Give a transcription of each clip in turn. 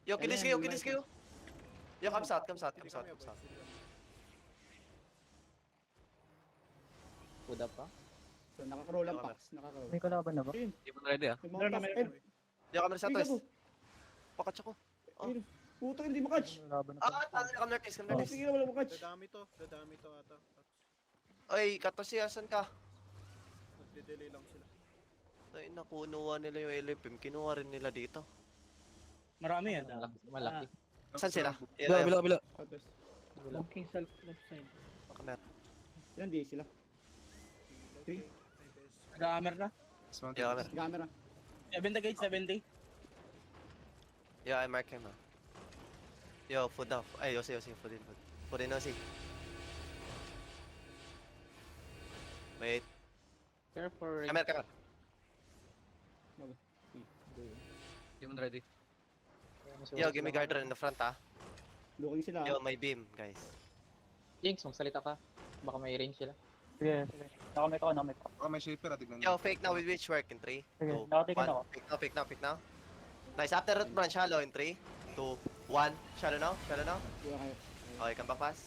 Yo, kilis kayo, kilis kayo. Yo, comes out. Puda pa. So, nakakarol ang packs. Nakakarol. May kalaban na ba? Ayun. Hindi mo na ready ah. May mga packs. Eh, Yo, kami sa ay, twist. gago. Pakatch ako. Oh. Ayun. Puto, hindi makatch. May kalaban na Ah, talo na kami Nurkies, kami Nurkies. Sige na, wala makatch. Dadami to ata. Oy, Katosi, asan ka? Nagde-delay lang sila. Ay, nakunuha nila yung LFM. Kinuha rin nila dito. Marami yan. Malaki. Saan sila? Bila. Tapos, Walking sa left side. Kamer. yan, di sila. Three. Nag-hammer na. Yo, kamer. Camera. 70 gauge, 70. Yo, I mark him ah. Yo, food off. Ay, Yossi, food in. Food in, Yossi. Wait. Care for... Kamer. Hindi mo na ready. Yo, give me guard in the front ah. Looking sila. Yo, may beam, guys. Jinx, magsalita ka. Baka may range sila. Sige, sige. Nakamit ako, nakamit ako. Baka may shaper, tignan Yo, fake now with which work in 3, 2, Sige, 1. nakatingin ako. Fake now. Nice, after root run, shallow in 3, 2, 1. Shallow now. Kuha kayo. Okay, come back pass.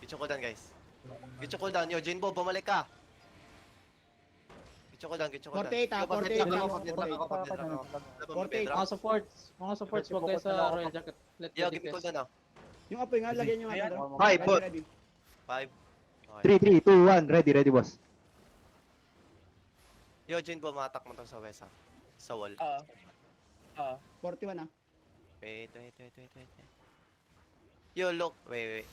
Get your cooldown, guys. Get your cooldown. Yo, Jinbo, bumalik ka. Get your cooldown. 48 ah, Yo, 48 pag-dead lang. ako, pag-dead ako. Forty-eight. Mga supports, huwag kayo sa Royal Jacket. Let Yo, the give me DPS. cooldown now. Yung apoy nga, lagyan nyo nga. Ayan. ano. Five, Ready, foot. ready. 5. Okay. 3, 2, 1. Ready, boss. Yo, Jinbo, ma-attack mo to sa west, ha? Sa wall. 41 ah. Wait. Yo, look. Wait.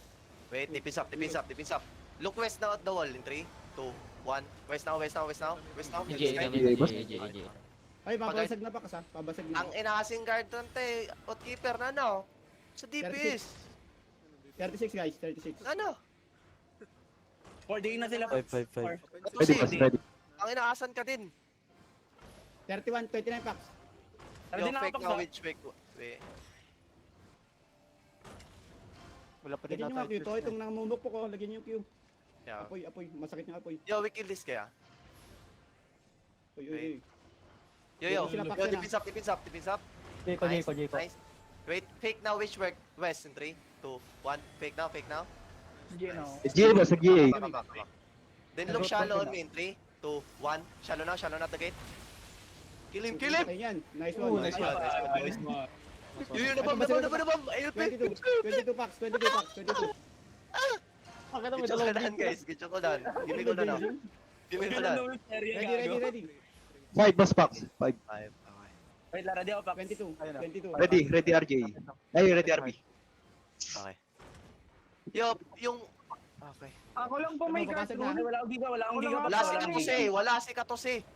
Tipis up. Look west now at the wall in 3, 2, 1. West now. EJ, EJ, boss. EJ. Ay, mabasag na pa kasi. Pabasag na. Ang inasing guard doon, te. Outkeeper na, no? Sa DPS. 36 guys, 36. Ano? 4 na sila. 5. Ito Ready, si, boss. Ready. ang inaasan ka din. 31, 29 packs. Tara Yo, din fake nakapag now, sa. which fake? Wait. Wala pa Lagyan nyo nga Q. Ito, itong namumuk po ko. Lagyan nyo yung Q. Yeah. Apoy. Masakit yung apoy. Yo, we kill this kaya. Uy. Yo. Sila Yo, pack na. defense up. Jayco. Nice. Wait, fake now, which work? West in 3, 2, 1. Fake now. You know. GA, boss. GA. Come back. Then look shallow on me in 3, 2, 1. Shallow now at the gate. Kill him! Ayun yan. Nice one. Nice one, boys. Yo, nabam! Ayun, 22 packs. 22 packs. 22. Pakita mo Get your cooldown, guys. Give me cooldown now. Ready. 5, boss, packs. 5. 5, okay. Wait, Lara, di ako pa. 22. Ready, RJ. Ay, ready, RB. Okay. Yo, yung... Okay. Ako lang po may Mababasag card. na. Wala akong giga. Wala si Katose.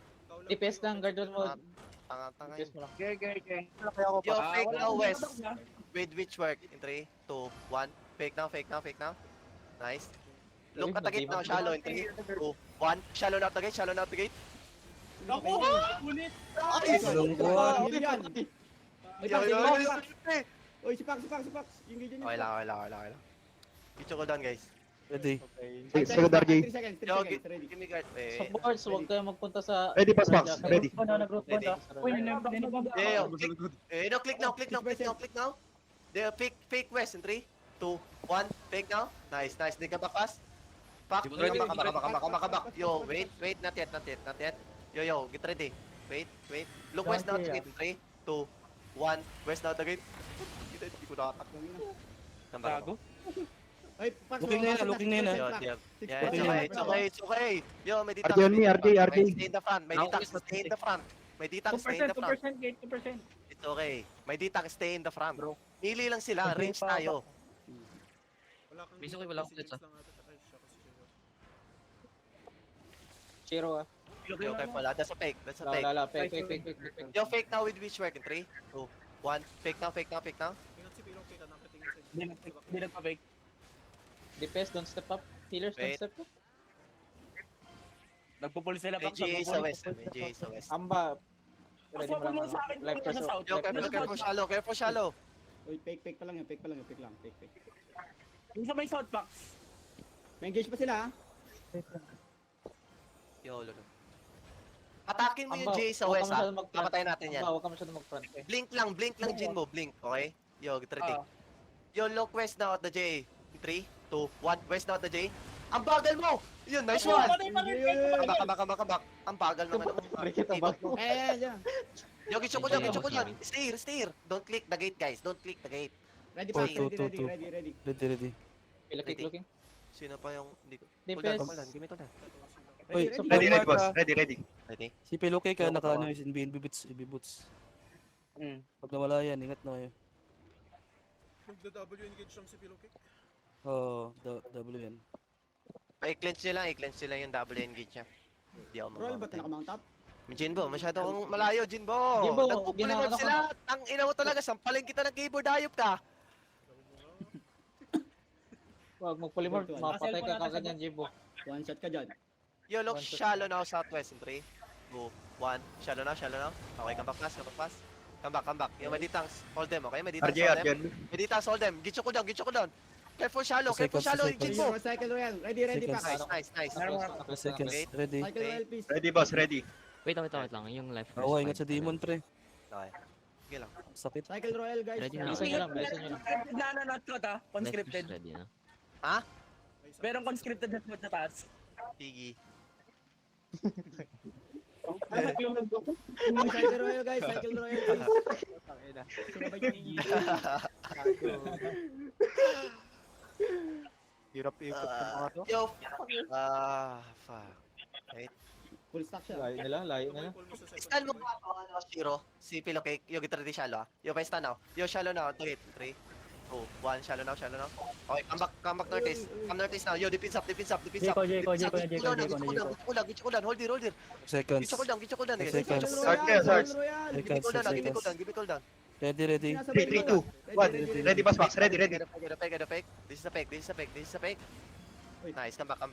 DPS lang, guard mo. Tanga DPS yun. mo lang. Yo, fake now, West. With which work? In 3, 2, 1. Fake now. Nice. Look at the gate now, shallow. In 3, 2, 1. Shallow na at the gate. Ako! Ulit! Nice! Yan. Yo. Uy, si Pax. Yung ganyan Okay lang. Get your cooldown, guys. Ready. Second RJ. 3 seconds. Yo, Ready. give me guard. Supports, huwag kayo magpunta sa... Ready, boss, packs. Ready. Nag-group Ready. Uy, ninabang. Yo, click now. There, fake west in 3, 2, 1. Fake now. Nice. Di ka pass. Pack. Makabak. Yo, wait. Not yet. Yo, get ready. Wait. Look west now at the gate in 3, 2, 1. West now at the gate. Hindi ko nakatak. Come back. Gago. Ay, Pax. Looking na yun, Yo, yeah, it's okay. Yo, may dita. RJ on me, RJ. Stay in the front. May dita, stay in the front. 2%, 2%. It's okay. May dita, stay in the front. Nili lang sila, range tayo. Wala akong blitz, ah. Chiro ah. Yo, careful. That's a fake. Lala, fake. Yo, fake now with which work in 3, 2, 1. Fake now. Hindi nagpa-fake. DPS, don't step up. Healers, don't Wait. step up. Nagpupulis sila May back GA sa west. Amba. Ready mo lang. Ako, sa akin, Life sa pursuit. south. Yo, careful shallow. Uy, fake pa lang. Fake lang. Yung sa may south box. May engage pa sila ha. Yo, lolo. Atakin mo yung Amba, J sa huwag ka west, ha? masyadong mag-front. Papatayin natin yan. Amba, huwag ka masyadong mag-front eh. Blink lang Jin mo, blink, okay? Yo, get ready. Ah. Yo, look west now at the J. 3, 2, 1, west now at the J. Ang bagal mo! Yun, nice one! Kabak. Ang bagal naman. Break it, amba. Ayan. Yo, gitso ko dyan. Stay here. Don't click the gate, guys. Don't click the gate. Ready, Two, Pax. two, Ready, two, ready, two. ready, ready. Ready. Pila kick Ready. looking. Sino pa yung... Hindi ko. DPS. Hold on. Give me hold on. Uy, Ready, ready, ready. boss. Ready. Ready? Si Peloke ka, naka ano yun, BNB boots. Pag nawala yan, ingat na kayo. Nagda-W engage lang si Pilokik. Oo, double yan. I-clench nila yung double engage niya. Hindi ako Roll, ba't makamatay. nakamount up? Jinbo, masyado akong malayo, Jinbo. Jinbo, Nagpupulimod ginawa sila. Ang ina mo talaga, sampalin kita ng keyboard, ayop ka. Huwag magpulimor, mapatay ka kagad yan, Jimbo. One shot ka dyan. Yo, look One shot. shallow now, southwest in 3, 2, 1. Shallow now. Okay, come back pass. Come back. Yo, may ditangs. Hold them, okay? May ditangs, hold them. May ditangs, hold them. Gitcho ko down. Careful shallow, yung Seconds. Jinbo. Cycle Royal. Ready, Seconds. Pax. Nice. Seconds, Wait. ready. Cycle Royal, please. Ready, boss, ready. Wait lang. Yung life first. Oo, ingat sa demon, pre. Okay. Sige lang. Sakit. Cycle Royal, guys. Ready na. Bilisan nyo lang, bilisan nyo lang. Nananot ko ta, Life conscripted. first ready na. Merong conscripted na sa taas. Sige. Cycle Royal, guys. Cycle Royal, please. Sumabay yung Hirap ikot ng mga to. Yo, fuck. Wait. full stack siya. Layo nila. Stun mo ba ako, Shiro? Si Pilocake, yo, get ready shallow, ah. Yo, pa now. Yo, shallow now. Wait, 3, 2, 1, shallow now. Okay, come back northeast. Come northeast now. Yo, defense up. Jeko. Gitcho ko lang. Hold here. Seconds. Gitcho ko lang. guys. Seconds. Cycle Royal. Give me cool down. Ready. Sinasabay 3, ko 3, 2, lang. 1. Ready, boss, box. Ready. Get a fake. This is a fake. Nice, come back.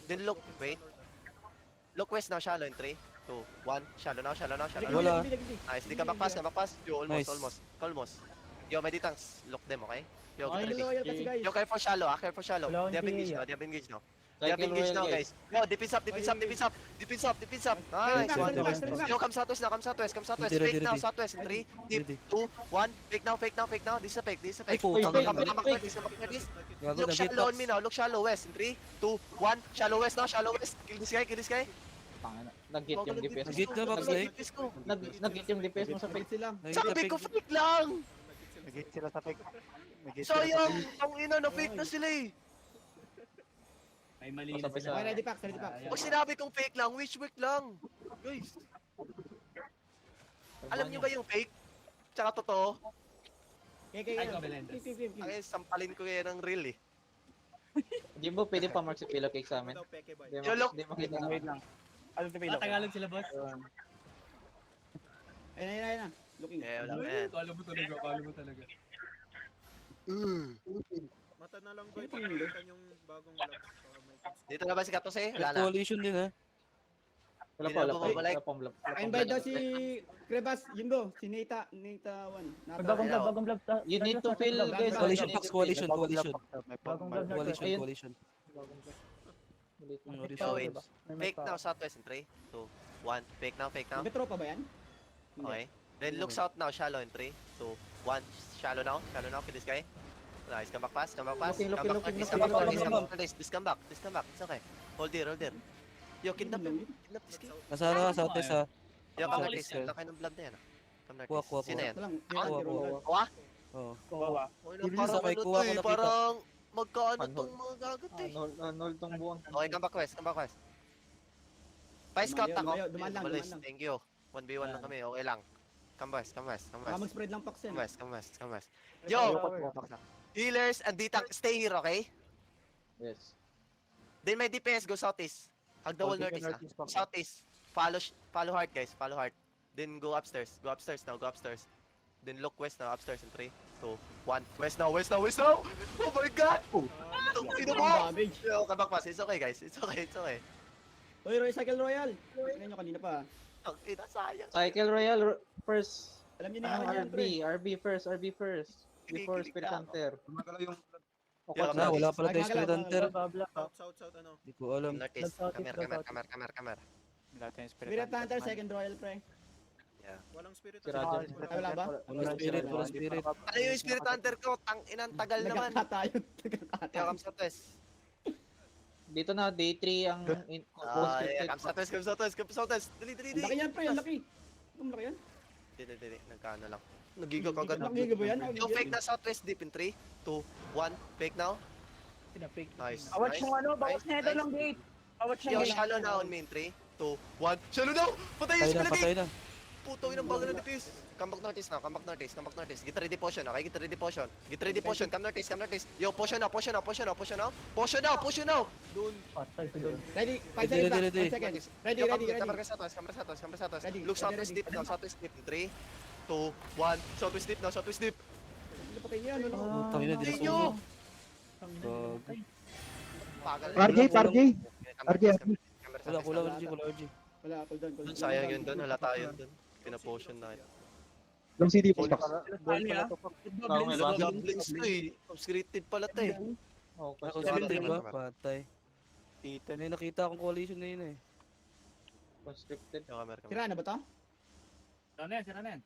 Then look, wait. Look west now, shallow in 3, 2, 1. Shallow now. Wala. Nice, di ka back pass. Yo, Nice. almost. Yo, may ditangs. Look them, okay? Yo, get Cycle ready. Royal kasi, guys. Yo, careful shallow. Wala They have akong engaged tingin, now. They have engaged now, Cycle guys. Yo, defense up. Nice. Ready, Yo, come southwest. Ready, Fake now, ready. southwest in 3, Ready. 2, 1. Fake now. This is a fake. Ay, puta. Come back. Gago Look na gate shallow on box. me now. Look shallow west in 3, 2, 1. Shallow west now. Kill this guy. Pangina. Nag-hit yung DPS. Nag-hit na, Box, Nag-hit- like. Nag-hit yung DPS mo sa fake. sila. Sabi ko fake lang. Nag-hit sila sa fake. Sayang. Ang ina na fake na sila eh. Ay, mali na sila. Okay, ready, Pax. Pag sinabi kong fake lang, wish work lang. Guys, alam niyo ba yung fake? Tsaka totoo? Okay. Ay, sampalin ko yan ng real eh. Jimbo, pwede pa mark si Pillow Cake sa amin. Yo, look. Di makita Wait lang. Ano sa pila? Tagalog sila, boss. Ayun na. Looking. Eh, wala na yan. Kala mo talaga. Mata na lang ba ito? Yung bagong lab. Para may tips. Dito na ba si Katos eh? Wala na. Coalition din, ha? Wala Hindi pa, na wala pa. bumabalik. Wala pa, wala pa. Invite daw si Krebas, Jimbo, si Nita 1. Bagong vlog. You need to fill, guys. Coalition, You need Pax, to coalition. Bagong vlog. Ayun. Coalition. Ulit na. Oh, wait. Fake now, southwest in 3, 2, 1. Fake now. May tropa ba yan? Okay. Then look south now, shallow in 3, 2, 1. Shallow now. Kill this guy. Nice, come back pass. Looking. This come back. It's okay. Hold there. Yo, kidnap this guy. Nasa ano, southwest, ha? Yo, come Southwest, northeast. Laki ng vlog na yan. Come Kuha. northeast. Sino yan? Ito lang. Kuha? Oo. Kawawa. Kuha sa may kuha ko nakita. Parang magkaano Anhol. tong mga gagot eh. Nol tong buwan. Okay, come back west. Pa-scout ako. Dumaan lang. Thank you. 1v1 lang kami, okay lang. Come west. Mag-spread lang Pax yan. Come west. Yo, healers and D-tank, stay here, okay? Yes. Then may DPS, go southeast. Hug the wall northeast, ha? Southeast. Follow hard, guys. Follow hard. Then go upstairs. Go upstairs. Then look west now, upstairs in 3, 2, 1. West now! Oh my God! Sino mo? Damage. Yo, come back pass. It's okay, guys. It's okay. Oy, Cycle Royal. Tingnan nyo kanina pa. Ang ina, sayang. Cycle Royal first. Alam niyo na yan, pre. RB first. Before Spirit Hunter. Na, wala pala tayo Spirit Hunter. South, ano? Hindi ko alam. Northeast. Camera. Spirit Hunter, second royal, pre. Walang spirit. Si Rajan. Ay, wala ba? Wala spirit, wala spirit. Ano yung Spirit Hunter ko? Tang inang tagal naman. Nagkakatayo. Yo, come sa test. Dito na, day 3 ang Yeah, come sa test, come sa test, come sa test. Dali, dali, Ang laki dali. yan, pre. Ang laki. Ang laki yan. Dali, dali. Nagkano lang. Nagigo ka agad. Ang giga ba yan? Yo, fake na southwest deep in 3, 2, 1. Fake now. Nice. Bawat nice, yung ano, bawat nice, na ito nice. ng gate. Bawat siya Yo, gate. shallow na on main 3, 2, 1. Shallow now! Patay Patay yung na, spell patay again! na. Puto yun ang bago na dipis. Come back northeast now, come back northeast, come back northeast. Get ready potion, okay? Get ready potion. Get ready potion, come northeast, come northeast. Yo, potion now, potion now, potion now, potion now. Potion now, potion now! Doon. Ready? 5 Ready, seconds back. ready, 5 seconds. Ready, Yo, ready, come ready. sa southwest, come sa southwest, come sa southwest. Ready, Look ready, southwest ready. deep now, southwest deep in 3, 2, 1. Southwest deep now, southwest deep. Ano pa kayo yan? Ano? Putang ina, di na Inyo! Gag. Pagal. RJ, RJ. RJ. Wala, wala, RG, wala, RG. Wala, cooldown, cooldown. Sayang yun doon, halata yun doon. Pinapotion na yun. Yung CD po. Ano yan? Goblins to eh. Obscripted pala to eh. Okay. Ako scripted ba? Patay. May nakita akong coalition na yun eh. Conscripted. Yung camera, camera. Sira na ba to? Sira na yan, sira na yan.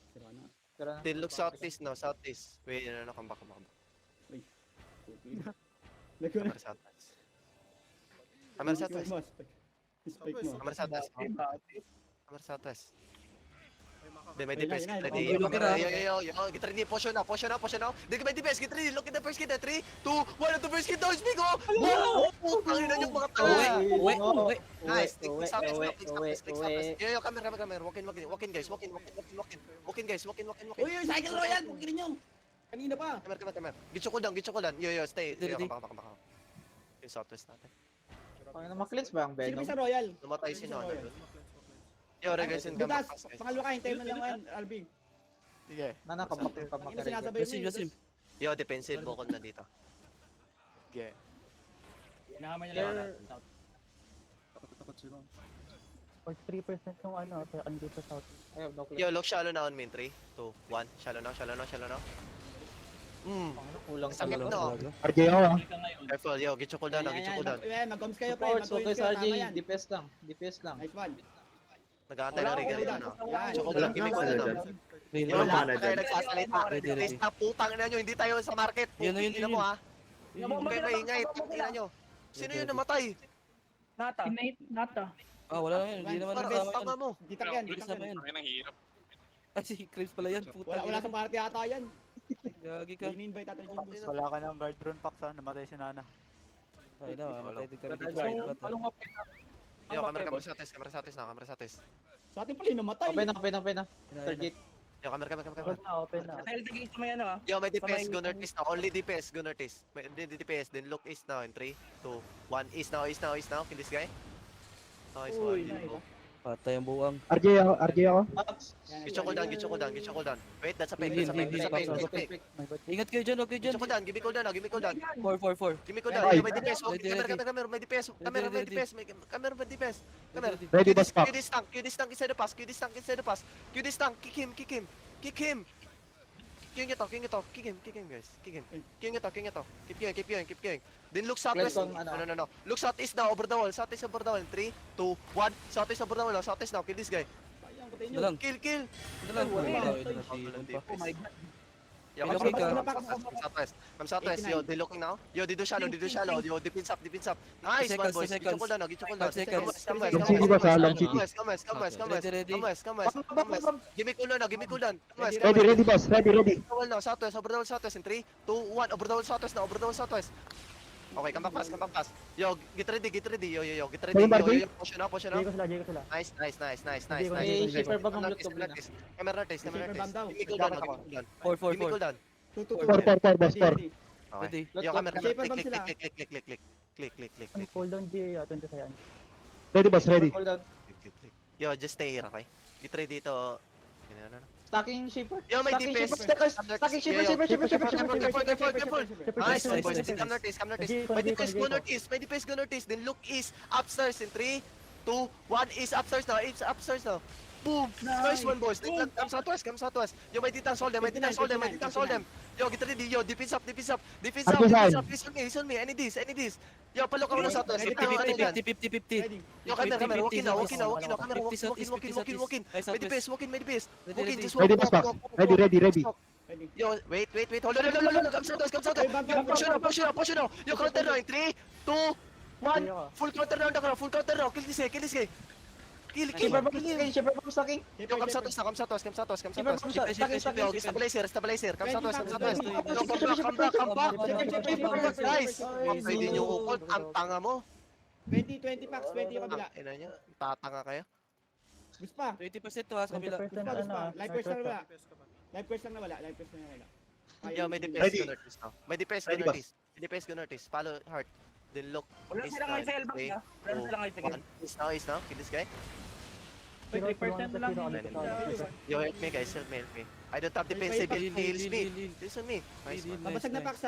Sira na. Tara na. Then look southeast now, southeast. Wait, come back, come back, come back. Lagyan Camera southwest. Camera southwest. Spike mo. Camera southwest. Camera southwest. Then may Ayun na, DPS, ayun get na, ready. ayun na. Yo, get ready, potion now, potion now, potion now. Then may DPS, get ready, look at the first kid. 3, 2, 1, at the first kid, don't speak, oh! Wow! Putang ina yung mga tala! Uwi. Nice, take southwest, take southwest, take southwest. Yo, camera, walk in guys, walk in guys, walk in. Uy, uy, cycle royal! Pagkirin nyo! Kanina pa! Camera. Gitcho ko lang. Yo, stay. Yo, Ready. come back. Yung southwest natin. Pangina, ma-cleanse ba ang Sino Venom? ba sa royal? Namatay si Sino Nona royal? doon. Yo, regasin ka Butas! mag-pass. Pangalawa ka, hintayin mo lang yan, Alvin. Sige. Nakakabak ka Ano makarig. sinasabay mo Yasim, yun? Yasim. Yo, defensive bukol na dito. Sige. Hinahamay niya lang. Or 3% yung ano, andito sa south. Ayaw, no clip. Yo, look shallow na on main 3, 2, 1. Shallow now. Pangina, kulang sa Sakit laro. no. RJ ako ah. Careful, yo, gitcho ko down. Mag-goms kayo, pre. Supports, Mag-goms okay kayo, sa tama RJ. yan. DPS lang. Nice one. Nag-aantay ng regal Wala, ano. Yan. Gitcho ko down, give me ko na. Real Yo, lang. lahat na kayo nagsasalita. Ready, ready. Please na putang ina nyo, hindi tayo sa market. Yun, yun, Putang ina yun. mo ha. Huwag kayo maingay, putang ina nyo. Sino yun namatay? Nata. Nata. Ah, wala lang yan. Hindi naman Parang kasama tama yan. mo. Gitak yan, Hindi gitak kasama yan. yan. Ay, si Krebs pala yan. Puta. Wala sa party ata yan. Gagi ka. In-invite ata yung Jimbo. Wala ka ng guard drone pack sa namatay si Nana. Ay na, matay din ka rin dito. Anong mapit na? Yo, camera sa test. Sa atin pala yung namatay. Open na. Third gate. Yo, camera. Open na. Dahil tigil sa may ano ah. Yo, may DPS, Sabay- go northeast now. Only DPS, go northeast. May DPS, then look east now in 3, 2, 1. East now. Kill this guy. Nice one. Beautiful. Patay ang buwang. RJ ako. Gitcho ko down. Wait, that's a fake. Hindi, That's a fake. hindi, That's a hindi, fake. hindi. That's a fake. Ingat kayo dyan, huwag kayo dyan. Gitcho ko down. Give me cooldown. 4. Give me cooldown. Ay. Yo, may DPS. Ready, ready. Camera, may DPS. Camera, may DPS. Camera, may DPS. Camera. Ready, boss pack. Q this tank inside the pass. Q this tank. Kick him. Kick him, guys. Kick him. Keep going. Then look southwest. Cleanse on, No. Look southeast now, over the wall. 3, 2, 1. Southeast over the wall. Southeast now. Kill this guy. Sayang, patayin Ito nyo. lang. Kill. Ito lang. Wala, ito na si Ivan pa. Oh my god. Yo, Okay, come southwest. Yo, they looking now. Yo, they do shallow. Yo, defense up. Nice one, boys. Gitcho ko down. 5 seconds. Yung CD ba sa long CD? Come west. Give me cooldown. Ready boss. Ready. Over the wall southwest in 3, 2, 1. Over the wall southwest. Okay, come back fast. Yo, get ready. Yo, get ready. Ayun, Barbie. Yo, push now. Jay ko sila. Nice. May shipper ba ng loot ko Camera test. Camera test. Give me cooldown. 4. Give me cooldown. 2, boss, 4. Okay. Ready. Yo, camera. Shaper bomb sila. Click. Cooldown G, atin sa yan. Ready boss, ready. Cooldown. Yo, just stay here, okay? Get ready to... Stacking shipper. Yo, may Stacking DPS. shipper. Stacking shipper. Careful. Nice one, boys. Come northeast. May DPS, go northeast. Then look east. Upstairs in 3, 2, 1. East upstairs now. Boom! Nice one, boys. Come southwest. Yo, may titang sold them. Yo, get ready. Yo, defense up. He's on me. Any this. Yo, palok ako ng southwest. Kita mo ano dyan. 50-50. Ready. Yo, camera. Walk in. Camera, walk in. May defense. Walk in. Just walk. Ready, boss, box. Ready. Ready. Yo, wait. Hold on. Come southwest. Yo, push it now. Yo, counter now in 3, 2, 1. Full counter now. Kill this guy. Kill. Shipper bomb stacking. Yo, come southwest. Shipper bomb stacking. Yo, stabilizer. Come southwest. Yo, come back. Guys, pwede nyo ukol. Ang tanga mo. 20 packs, 20 yung kabila. Ina nyo, tatanga kayo. Gusto pa. 20% to ha sa kabila. Gusto pa. Life quest lang wala. Defense ka ba? Life quest lang nawala. Yo, may defense gunnertis now. May defense gunnertis. Follow heart. Then look. Wala silang ISL back na. Wala silang ISL. Is now. Kill this guy. 3% lang. Yo, help me guys. Help me. I don't have defensive. Heals me. Listen me. Nice one. Pabasag na packs.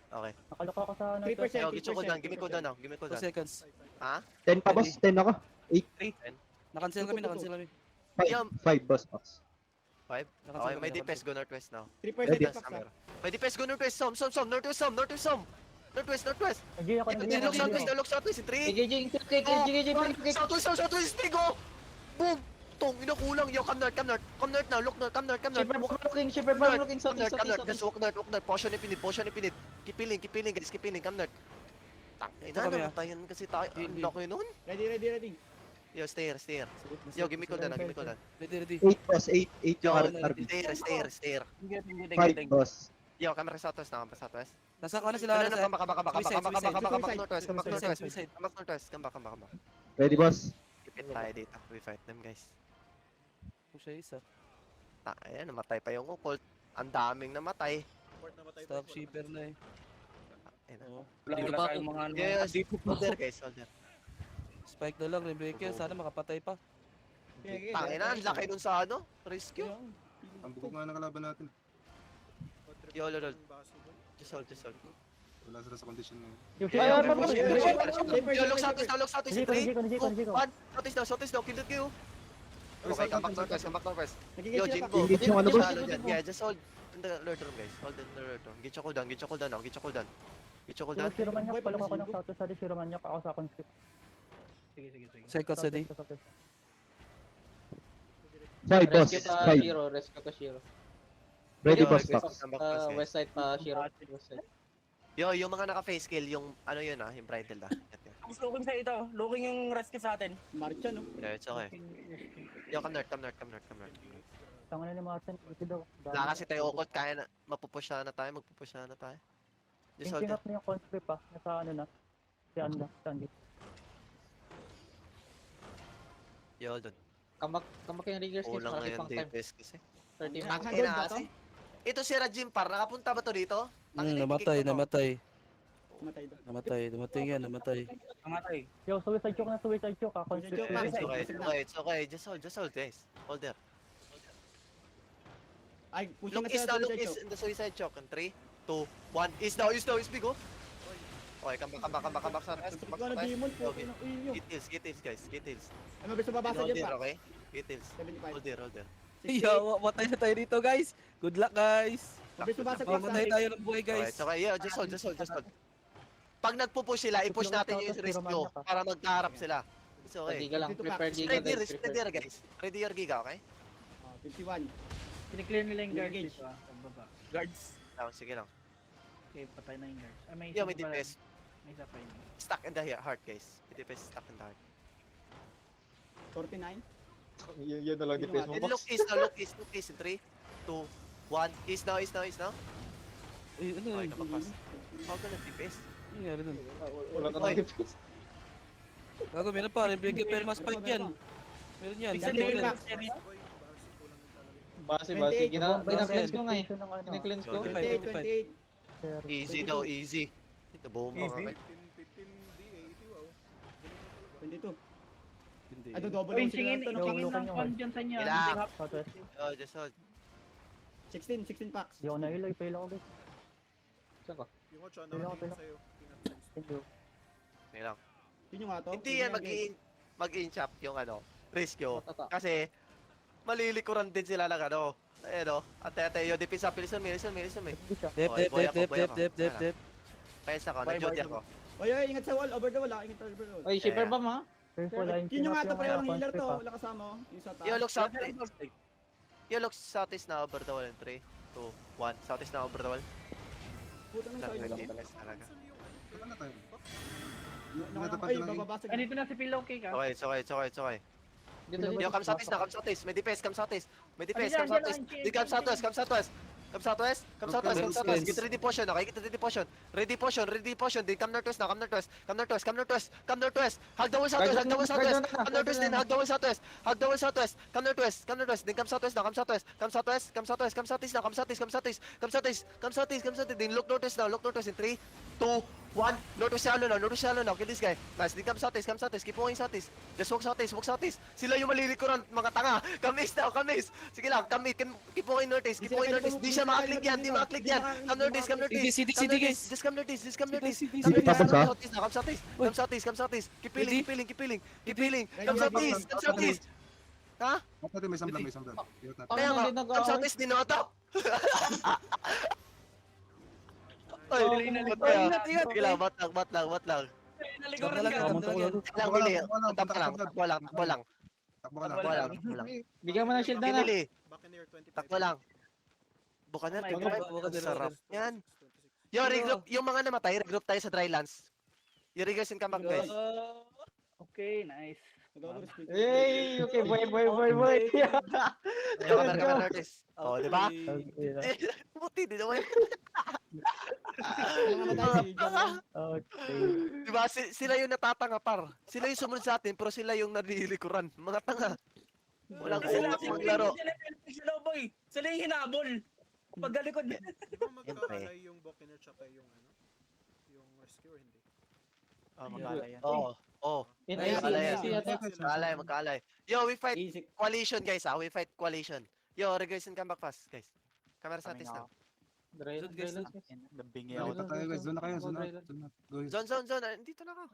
Okay. Nakaloko ako sa 3%. Yo, get your cooldown. Give me cooldown now. 2 seconds. Ha? 10 pa, boss. 10 ako. Nakancel kami. Yo, 5, boss, box. 5. Okay, may defense go northwest now. 3% Defense packs. camera. May defense go northwest. Some. Northwest. Northwest. Nag ako Then look southwest in 3. JJ. Southwest, Tigo! Boom! Tong, inakulang. Yo, come north now. Look north. Shipper bomb looking. Come north. Just walk north. Potion pinit. Keep healing, guys. Come north. Tangina, Ito kami, namatayan kasi tayo. Ang laki nun. Ready. Yo, stay here. Yo, give me cooldown. Ready. 8, boss. 8 Yo, yung RB. stay here. 5, boss. Yo, camera southwest na. Nasa ko na sila. Come back Suicide. northwest. Come back. Ready, boss. Keep it tayo dito. We fight them, guys. Push isa. Ayan, namatay pa yung occult. Ang daming namatay. Port na matay. Stop shipper na eh. Ayun na. Wala pa yung mga ano. Yes, soldier guys, soldier. Spike na lang, Rebecca. Sana makapatay pa. Tangina, ang laki nun sa ano? Rescue. Ang bugok nga ng kalaban natin. Yo, lol. Just hold. Wala sila sa condition ngayon. Yo, look southwest. 3, 2, 1. Southwest now. Kill it kayo. Okay, come back northwest. Yo, Jinbo. Engage yung ano, boss. Yeah, just hold in the Lord room, guys. Hold in the Lord room. Get your cooldown now. Si Romanyak, palok ako ng South Side. Si Romanyak ako sa conscript. Sige. Seconds ready. 5, boss. Rescue pa 5. Shiro. Ready, Yo, boss, guys, box. come back first, guys. West side pa Shiro. West side. Yo, yung mga naka-face kill, yung ano yun yung bridal Yan. Mas looking sa ito. Looking yung rescue sa atin. Marcha, no? Yeah, it's okay. Yo, come north. Tanga na ni Martin. Ito daw. Wala kasi tayo ukot, kaya na, magpupush na tayo. Just hold Thinking it. up na yung conscript pa. Nasa ano na. Si Anda. Sandy. Yo, hold on. Kamak yung Riggers kids. Kulang na Marami yung pang time. DPS kasi. 30 Ang Hagod ina ba kasi. Ito si Rajim Par, nakapunta ba to dito? Namatay. Matay daw. Namatay. Pangatay. Yo, suicide choke na suicide choke ha. Conscript. It's okay. Just hold guys. Hold there. Ay, push Look na is sila now, look sa is in the suicide choke. 3, 2, 1. Is now, is big oh. Okay, come back sa rest. Ikaw na demon po. Okay. Uy, Get heals guys. Ano ba sa babasa Hold dyan there, pa? okay? Get heals. 75. Hold there. Yo, matay na tayo dito guys. Good luck guys. Mabilis babasa packs. Mamatay tayo ng buhay Okay, guys. it's okay. Yeah, just hold. Pag nagpo-push sila, i-push natin yung rescue para magkaharap sila. It's okay. Giga lang. Prepare Giga Ready guys. guys. Ready your giga, okay? 51. Kiniklear nila yung guards Engage. dito ah. Pagbaba. Guards. Sige lang. Okay, patay na yung guards. May Yo, isa may pa pala. DPS. May isa pa yun. Stuck in the heart, guys. May DPS stuck in the heart. 49. Yan na lang defense mo, And look east in 3, 2, 1. East now. Eh, ano Okay, yun? nakapas. How ka nag-DPS? Ano nangyari dun? Wala ka Okay. Gago, meron pa. Rebecca, pero mas spike yan. Meron yan. Bigsan Meron nila pa. yung series. Base. 28. Gina-cleanse ko nga eh. Ng ano. Gina-cleanse ko. 28. Easy daw, easy. Ito, bomba ka. 15 D, 80 wow. 22. Hindi. Ano double Uy, lang sila singin ito, no? ng con dyan sa inyo. Relax. Hindi hap- Southwest. Oh, just hold. 16 packs. Di ako nahilay. Fail ako guys. Saan ka? Yung 8 Wala, nakatingin wala. sa'yo. Thank you. Okay lang. Yun yung ato. Hindi yan mag-in-chop yung ano. Rescue. Tata. Kasi, malilikuran din sila ng ano. Ayun o. Ate, yo, defense up. Listen me. Dep, Okay, dep, boy dep, ako, dep, boy dep, ako. dep, dep, Wala. dep. Pesa ako, Bye, na-duty bye. ako. Oy, oy, ingat sa wall, over the wall ah, ingat over the wall. Oy, shipper bomb ha? Careful, line Yun yung ato pre, yung conscript, healer to, ah. wala kasama oh. Yung sa Yo, taas. look south. Yo, look southeast na over the wall in 3, 2, 1. Southeast na over the wall. Puta ng side. Nice talaga. Wala na tayo. Ay, bababasag. Andito na si Pillow Cake ha. Okay, it's okay. Dito, dito. Yo, come southeast. May defense, come southeast. Ano Come southeast. Di come southwest. Come southwest. Get ready potion, okay? Get ready potion. Ready potion. Di come northwest now, come northwest. Hug the wall southwest. Come northwest din, hug the wall southwest. Come northwest. Then come southwest now, come southeast. Then look northwest in 3, 2, 1. Northwest shallow now. Kill this guy. Nice. Then come southeast. Keep walking southeast. Just walk southeast. Sila yung malilikuran, mga tanga. Come east. Sige lang, keep walking northeast. Di siya makaklik yan. Come northeast. CD, guys. Just come northeast. Come southeast. Keep peeling. Come southeast. Ha? Ba't natin may samblan? Hirap natin. Kaya nga, come southeast din ata. Ay, sige lang, bat lang. Naliguran ka. Takbo lang. Takbo ka lang. Bigyan mo ng shield na na. Pinili, Buccaneer 25. takbo lang. Bukan my yan, God. sarap. Yan. Yo, regroup, yung mga namatay, regroup tayo sa drylands. Yung regards and come back, guys. Okay, nice. Hey, okay, boy. Yo, American artist. Oh, di ba? Okay. Buti, di naman. Okay. Di ba? Sila yung natatanga, par. Sila yung sumunod sa atin, pero sila yung nalilikuran. Mga tanga. Walang Sila utak maglaro. Sila boy. Sila yung hinabol. Paggalikod niya. Di ba magkaalay yung Buccaneer tsaka yung ano? Yung rescue or hindi? Oo. Magkaalay. Yo, we fight Easy. coalition, guys, We fight coalition. Yo, regress and come back fast, guys. Camera sa atin na. Dryland, guys, dryland. Dito tayo guys. Zone na kayo. Zone na. Go. Zone. Dito na ako.